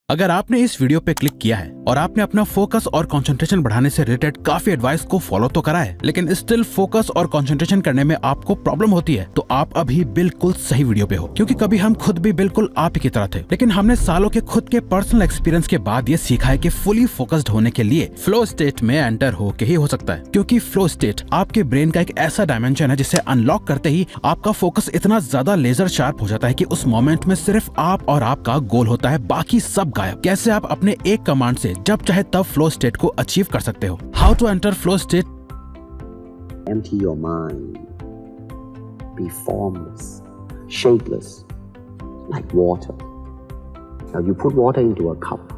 अगर आपने इस वीडियो पे क्लिक किया है और आपने अपना फोकस और कंसंट्रेशन बढ़ाने से रिलेटेड काफी एडवाइस को फॉलो तो करा है, लेकिन स्टिल फोकस और कंसंट्रेशन करने में आपको प्रॉब्लम होती है, तो आप अभी बिल्कुल सही वीडियो पे हो। क्योंकि कभी हम खुद भी बिल्कुल आप ही की तरह थे, लेकिन हमने सालों के खुद के पर्सनल एक्सपीरियंस के बाद ये सीखा है कि फुली फोकस्ड होने के लिए फ्लो स्टेट में एंटर होके ही हो सकता है। क्योंकि फ्लो स्टेट आपके ब्रेन का एक ऐसा डायमेंशन है जिसे अनलॉक करते ही आपका फोकस इतना ज्यादा लेजर शार्प हो जाता है कि उस मोमेंट में सिर्फ आप और आपका गोल होता है, बाकी सब गायब। कैसे आप अपने एक कमांड से जब चाहे तब फ्लो स्टेट को अचीव कर सकते हो। How to enter flow state. Empty your mind. Be formless, shapeless, like water. Now you put water into a cup.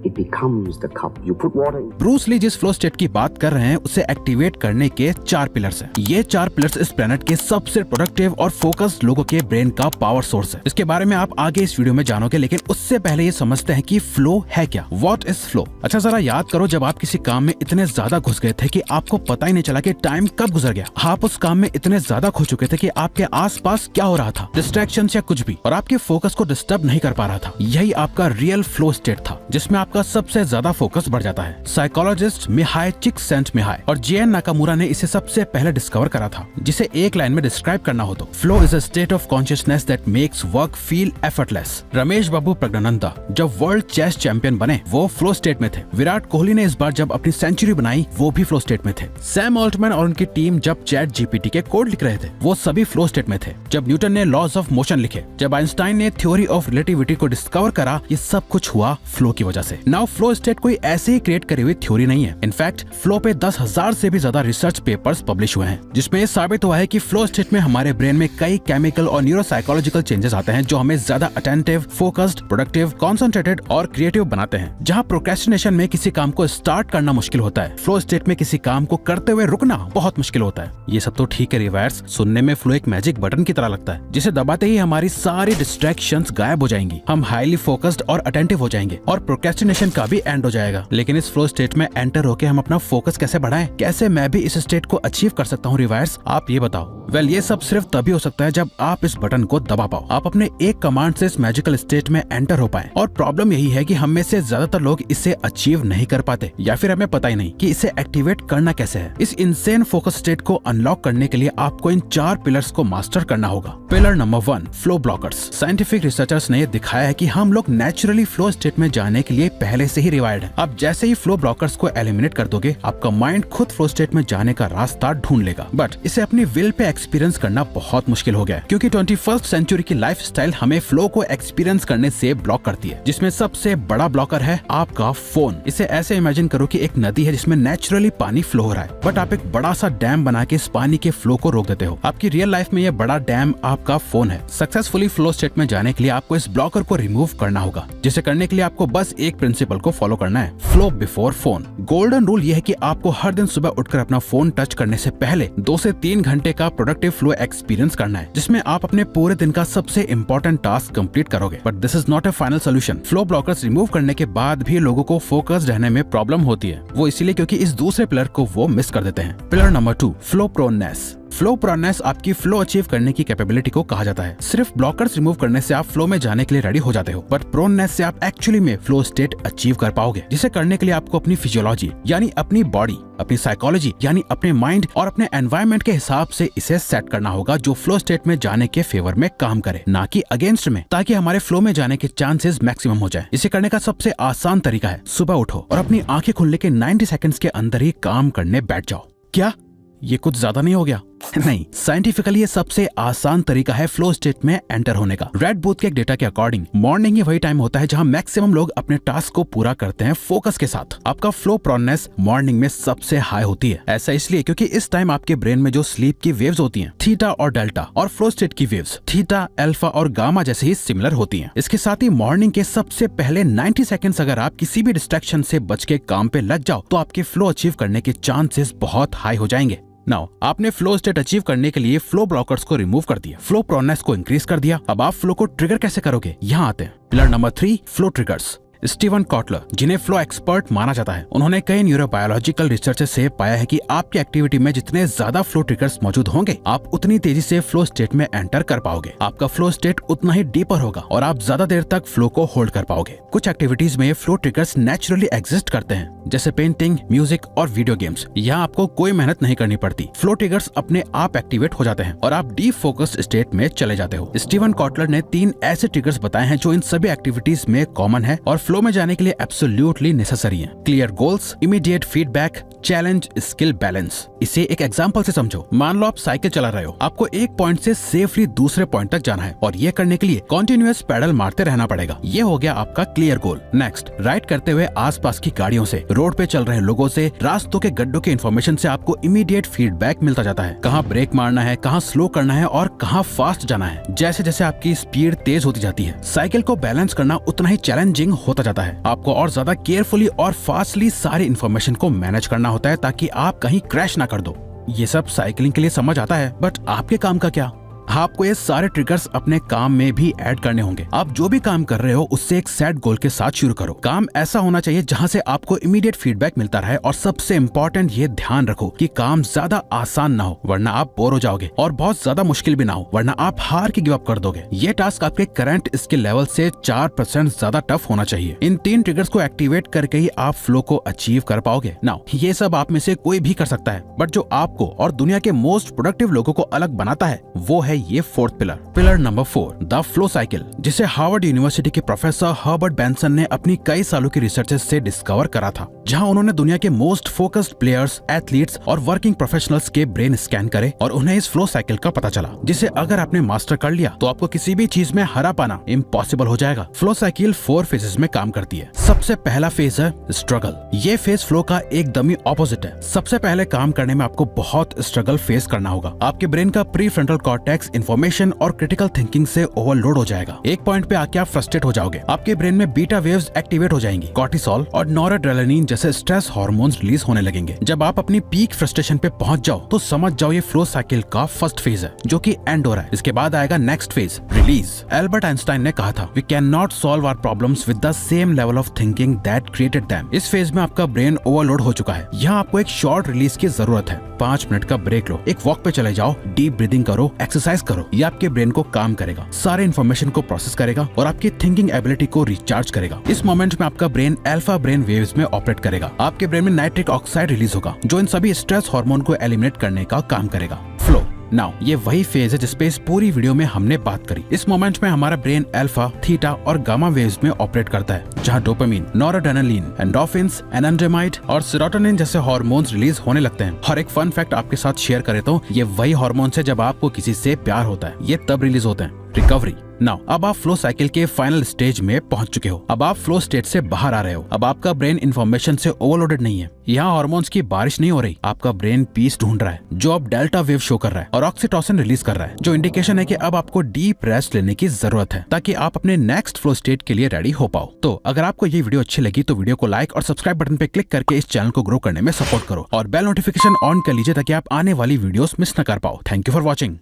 It becomes the cup. You put water in. Bruce Lee जिस flow state की बात कर रहे हैं उसे activate करने के 4 pillars हैं। ये 4 पिलर्स इस प्लेनेट के सबसे प्रोडक्टिव और फोकस्ड लोगों के ब्रेन का पावर सोर्स है। इसके बारे में आप आगे इस वीडियो में जानोगे, लेकिन उससे पहले ये समझते हैं कि फ्लो है क्या। What is flow? अच्छा, जरा याद करो जब आप किसी काम में इतने ज्यादा घुस गए थे कि आपको पता ही नहीं चला कि टाइम कब गुजर गया। आप उस काम में इतने ज्यादा खो चुके थे कि आपके आसपास क्या हो रहा था, डिस्ट्रैक्शन या कुछ भी, और आपके फोकस को डिस्टर्ब नहीं कर पा रहा था। यही आपका रियल फ्लो स्टेट था, जिसमें आपका सबसे ज्यादा फोकस बढ़ जाता है। साइकोलॉजिस्ट मिहाई चिक्सेंटमिहाई और जे.एन. नाकामुरा ने इसे सबसे पहले डिस्कवर करा था, जिसे एक लाइन में डिस्क्राइब करना हो तो flow is a state of consciousness that makes work feel effortless. Ramesh babu Praggnanandhaa जब वर्ल्ड चेस चैंपियन बने वो फ्लो स्टेट में थे। विराट कोहली ने इस बार जब अपनी सेंचुरी बनाई वो भी फ्लो स्टेट में थे। सैम ऑल्टमैन और उनकी टीम जब चैट जीपीटी के कोड लिख रहे थे वो सभी फ्लो स्टेट में थे। जब न्यूटन ने लॉज ऑफ मोशन लिखे, जब आइंस्टाइन ने थ्योरी ऑफ रिलेटिविटी को डिस्कवर करा, ये सब कुछ हुआ फ्लो की वजह से। नाउ फ्लो स्टेट कोई ऐसे ही क्रिएट करी हुई थ्योरी नहीं है। इनफैक्ट फ्लो पे 10,000 से भी ज्यादा रिसर्च पेपर्स पब्लिश हुए हैं, जिसमें ये साबित हुआ है कि फ्लो स्टेट में हमारे ब्रेन में कई केमिकल और न्यूरोसाइकोलॉजिकल चेंजेस आते हैं जो हमें ज्यादा अटेंटिव, फोकस्ड, प्रोडक्टिव, कॉन्सेंट्रेटेड और क्रिएटिव बनाते हैं। जहाँ प्रोक्रेस्टिनेशन में किसी काम को स्टार्ट करना मुश्किल होता है, फ्लो स्टेट में किसी काम को करते हुए रुकना बहुत मुश्किल होता है। ये सब तो ठीक है रिवर्स, सुनने में फ्लो एक मैजिक बटन की तरह लगता है, जिसे दबाते ही हमारी सारी डिस्ट्रैक्शंस गायब हो जाएंगी, हम हाईली फोकस्ड और अटेंटिव हो जाएंगे और प्रोक्रेस्टिनेशन का भी एंड हो जाएगा। लेकिन इस फ्लो स्टेट में एंटर होके हम अपना फोकस कैसे बढ़ाएं? कैसे मैं भी इस स्टेट को अचीव कर सकता हूँ रिवर्स? आप ये बताओ। वेल, ये सब सिर्फ तभी हो सकता है जब आप इस बटन को दबा पाओ, आप अपने एक कमांड से इस मैजिकल स्टेट में एंटर हो पाए। और प्रॉब्लम यही है कि हम में से ज्यादातर लोग इसे अचीव नहीं कर पाते, या फिर हमें पता ही नहीं कि इसे एक्टिवेट करना कैसे है। इस इनसेन फोकस स्टेट को अनलॉक करने के लिए आपको इन 4 पिलर्स को मास्टर करना होगा। Pillar number 1, flow blockers. Scientific researchers ने दिखाया है कि हम लोग नेचुरली फ्लो स्टेट में जाने के लिए पहले से ही रिवायर्ड है। आप जैसे ही फ्लो ब्लॉकर्स को एलिमिनेट कर दोगे, आपका माइंड खुद फ्लो स्टेट में जाने का रास्ता ढूंढ लेगा। बट इसे अपनी विल पे एक्सपीरियंस करना बहुत मुश्किल हो गया है, क्योंकि 21st सेंचुरी की लाइफस्टाइल हमें फ्लो को एक्सपीरियंस करने से ब्लॉक करती है, जिसमें सबसे बड़ा ब्लॉकर है आपका फोन। इसे ऐसे इमेजिन करो कि एक नदी है जिसमें नेचुरली पानी फ्लो हो रहा है, बट आप एक बड़ा सा डैम बना के इस पानी के फ्लो को रोक देते हो। आपकी रियल लाइफ में ये बड़ा डैम आपका फोन है। सक्सेसफुली फ्लो स्टेट में जाने के लिए आपको इस ब्लॉकर को रिमूव करना होगा, जिसे करने के लिए आपको बस एक प्रिंसिपल को फॉलो करना है, flow before phone. Golden rule ये है कि आपको हर दिन सुबह उठकर अपना फोन टच करने से पहले 2 से 3 घंटे का प्रोडक्टिव फ्लो एक्सपीरियंस करना है, जिसमें आप अपने पूरे दिन का सबसे इंपॉर्टेंट टास्क कंप्लीट करोगे। But this is not a final solution. Flow blockers remove करने के बाद भी लोगों को फोकस रहने में प्रॉब्लम होती है, वो इसीलिए क्योंकि इस दूसरे पिलर को वो मिस कर देते हैं। Pillar number 2, flow proneness. Flow proneness आपकी फ्लो अचीव करने की कैपेबिलिटी को कहा जाता है। सिर्फ ब्लॉकर्स रिमूव करने से आप फ्लो में जाने के लिए रेडी हो जाते हो, बट प्रोनेस से आप एक्चुअली में फ्लो स्टेट अचीव कर पाओगे, जिसे करने के लिए आपको अपनी फिजियोलॉजी यानी अपनी बॉडी, अपनी साइकोलॉजी यानी अपने माइंड और अपने एनवायरनमेंट के हिसाब से इसे सेट करना होगा जो फ्लो स्टेट में जाने के फेवर में काम करे, ना कि अगेंस्ट में, ताकि हमारे फ्लो में जाने के चांसेस मैक्सिमम हो जाए। इसे करने का सबसे आसान तरीका है सुबह उठो और अपनी आंखें खुलने के 90 सेकंड्स के अंदर ही काम करने बैठ जाओ। क्या ये कुछ ज्यादा नहीं हो गया? नहीं, साइंटिफिकली ये सबसे आसान तरीका है फ्लो स्टेट में एंटर होने का। रेड बूथ के एक डेटा के अकॉर्डिंग मॉर्निंग ही वही टाइम होता है जहां मैक्सिमम लोग अपने टास्क को पूरा करते हैं फोकस के साथ। आपका फ्लो प्रोनेस मॉर्निंग में सबसे हाई होती है। ऐसा इसलिए क्योंकि इस टाइम आपके ब्रेन में जो स्लीप की वेव्स होती हैं, थीटा और डेल्टा, और फ्लो स्टेट की वेव्स, थीटा, अल्फा और गामा जैसे ही सिमिलर होती हैं। इसके साथ ही मॉर्निंग के सबसे पहले 90 सेकंड्स अगर आप किसी भी डिस्ट्रैक्शन से बच के काम पे लग जाओ तो आपके फ्लो अचीव करने के चांसेस बहुत हाई हो जाएंगे। नाउ आपने फ्लो स्टेट अचीव करने के लिए फ्लो ब्लॉकर्स को रिमूव कर दिया, फ्लो प्रोनेस को इंक्रीज कर दिया। अब आप फ्लो को ट्रिगर कैसे करोगे? यहाँ आते हैं। Pillar number 3, flow triggers. Steven Kotler, जिन्हें फ्लो एक्सपर्ट माना जाता है, उन्होंने कई न्यूरोबायोलॉजिकल रिसर्च से पाया है कि आपकी एक्टिविटी में जितने ज्यादा फ्लो ट्रिगर्स मौजूद होंगे, आप उतनी तेजी से फ्लो स्टेट में एंटर कर पाओगे। आपका फ्लो स्टेट उतना ही डीपर होगा और आप ज्यादा देर तक फ्लो को होल्ड कर पाओगे। कुछ एक्टिविटीज में फ्लो ट्रिगर्स नेचुरली एग्जिस्ट करते हैं, जैसे पेंटिंग, म्यूजिक और वीडियो गेम्स। यहाँ आपको कोई मेहनत नहीं करनी पड़ती। फ्लो ट्रिगर्स अपने आप एक्टिवेट हो जाते हैं और आप डीप फोकस्ड स्टेट में चले जाते हो। स्टीवन कॉटलर ने 3 ऐसे ट्रिगर्स बताए हैं जो इन सभी एक्टिविटीज में कॉमन है और फ्लो में जाने के लिए एब्सोल्युटली नेसेसरी है। Clear goals, immediate feedback, challenge, skill balance. इसे एक एग्जांपल से समझो। मान लो आप साइकिल चला रहे हो, आपको एक पॉइंट से सेफली दूसरे पॉइंट तक जाना है और ये करने के लिए कॉन्टिन्यूअस पैडल मारते रहना पड़ेगा। ये हो गया आपका क्लियर गोल। नेक्स्ट, राइड करते हुए आसपास की गाड़ियों से, रोड पे चल रहे लोगों से, रास्तों के गड्ढों के इन्फॉर्मेशन से आपको इमीडिएट फीडबैक मिलता जाता है। कहाँ ब्रेक मारना है, कहाँ स्लो करना है और कहाँ फास्ट जाना है। जैसे जैसे आपकी स्पीड तेज होती जाती है, साइकिल को बैलेंस करना उतना ही चैलेंजिंग होता जाता है। आपको और ज्यादा केयरफुली और फास्टली सारी इन्फॉर्मेशन को मैनेज करना होता है ताकि आप कहीं क्रैश ना कर दो। ये सब साइकिलिंग के लिए समझ आता है, बट आपके काम का क्या? आपको ये सारे ट्रिगर्स अपने काम में भी ऐड करने होंगे। आप जो भी काम कर रहे हो उससे एक सेट गोल के साथ शुरू करो। काम ऐसा होना चाहिए जहां से आपको इमीडिएट फीडबैक मिलता रहे और सबसे इम्पोर्टेंट ये ध्यान रखो कि काम ज्यादा आसान ना हो, वरना आप बोर हो जाओगे, और बहुत ज्यादा मुश्किल भी ना हो, वरना आप हार के गिव अप कर दोगे। ये टास्क आपके करंट स्किल लेवल से 4% ज्यादा टफ होना चाहिए। इन 3 ट्रिगर्स को एक्टिवेट करके ही आप फ्लो को अचीव कर पाओगे। नाउ ये सब आप में से कोई भी कर सकता है, बट जो आपको और दुनिया के मोस्ट प्रोडक्टिव लोगों को अलग बनाता है वो है ये 4th pillar number 4, the flow cycle, जिसे हार्वर्ड यूनिवर्सिटी के प्रोफेसर हर्बर्ट बेंसन ने अपनी कई सालों की रिसर्च से डिस्कवर करा था, जहां उन्होंने दुनिया के मोस्ट फोकस्ड प्लेयर्स, एथलीट्स और वर्किंग प्रोफेशनल्स के ब्रेन स्कैन करे और उन्हें इस फ्लो साइकिल का पता चला, जिसे अगर आपने मास्टर कर लिया तो आपको किसी भी चीज में हरा पाना इम्पॉसिबल हो जाएगा। फ्लो साइकिल 4 फेजेस में काम करती है। सबसे पहला फेज है स्ट्रगल। ये फेज फ्लो का एकदम ही ऑपोजिट है। सबसे पहले काम करने में आपको बहुत स्ट्रगल फेस करना होगा। आपके ब्रेन का प्री फ्रंटल कॉर्टेक्स इन्फॉर्मेशन और क्रिटिकल थिंकिंग से ओवरलोड हो जाएगा। एक पॉइंट पे आके आप फ्रस्ट्रेट हो जाओगे। आपके ब्रेन में बीटा वेव्स एक्टिवेट हो जाएंगी, कॉर्टिसोल और नॉरएड्रेनालिन जैसे स्ट्रेस हार्मोन्स रिलीज होने लगेंगे। जब आप अपनी पीक फ्रस्ट्रेशन पे पहुंच जाओ तो समझ जाओ ये फ्लो साइकिल का फर्स्ट फेज है, जो कि एंड हो रहा है। इसके बाद आएगा next phase, release. Albert Einstein ने कहा था, we can not solve our problems with the same level of thinking that created them. इस फेज में आपका ब्रेन ओवरलोड हो चुका है। यहाँ आपको एक शॉर्ट रिलीज की जरूरत है। 5 मिनट का ब्रेक लो, एक वॉक पे चले जाओ, डीप ब्रीदिंग करो, एक्सरसाइज करो। ये आपके ब्रेन को काम करेगा, सारे इन्फॉर्मेशन को प्रोसेस करेगा और आपकी थिंकिंग एबिलिटी को रिचार्ज करेगा। इस मोमेंट में आपका ब्रेन अल्फा ब्रेन वेव्स में ऑपरेट करेगा। आपके ब्रेन में नाइट्रिक ऑक्साइड रिलीज होगा, जो इन सभी स्ट्रेस हार्मोन को एलिमिनेट करने का काम करेगा। फ्लो नाउ ये वही फेज है जिसपे इस पूरी वीडियो में हमने बात करी। इस मोमेंट में हमारा ब्रेन अल्फा, थीटा और गामा वेव्स में ऑपरेट करता है, जहां डोपामिन, नॉरएड्रेनालिन, एंडोर्फिन्स, एनांड्रामाइड और सेरोटोनिन जैसे हार्मोन्स रिलीज होने लगते हैं। और एक फन फैक्ट आपके साथ शेयर करें तो ये वही हार्मोन्स है जब आपको किसी से प्यार होता है, ये तब रिलीज होते हैं। रिकवरी नाउ अब आप फ्लो साइकिल के फाइनल स्टेज में पहुंच चुके हो। अब आप फ्लो स्टेट से बाहर आ रहे हो। अब आपका ब्रेन इंफॉर्मेशन से ओवरलोडेड नहीं है। यहाँ हार्मोन्स की बारिश नहीं हो रही। आपका ब्रेन पीस ढूंढ रहा है, जो अब डेल्टा वेव शो कर रहा है और ऑक्सीटोसिन रिलीज कर रहा है, जो इंडिकेशन है कि अब आपको डीप रेस्ट लेने की जरूरत है ताकि आप अपने नेक्स्ट फ्लो स्टेट के लिए रेडी हो पाओ। तो अगर आपको ये वीडियो अच्छी लगी तो वीडियो को लाइक और सब्सक्राइब बटन पे क्लिक करके इस चैनल को ग्रो करने में सपोर्ट करो और बेल नोटिफिकेशन ऑन कर लीजिए ताकि आप आने वाली वीडियोस मिस न कर पाओ। Thank you for watching.